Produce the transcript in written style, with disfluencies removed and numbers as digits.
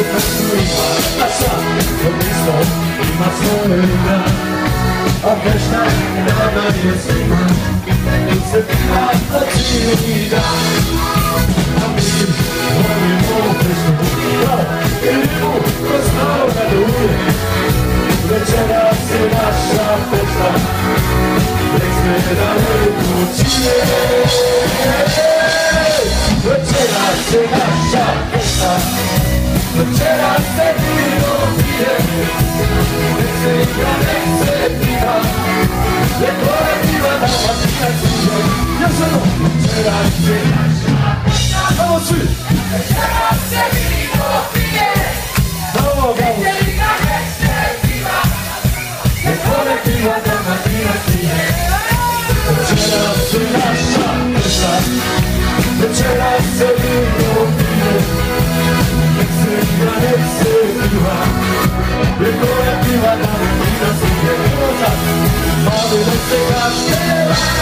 Lascia lo visto prima sola a festa nada nessuno non si fa facilità amici vogliamo questo e io questa ora lui leggera si lascia festa leggera le cucine leggera si lascia festa leggera se ti rovine le cuore viva da mattina io sono leggera se lascia vamos su leggera se ti rovine vamos le cuore viva da mattina leggera se lascia festa leggera se ti rovine le cuore viva da mattina signora ma non si cancella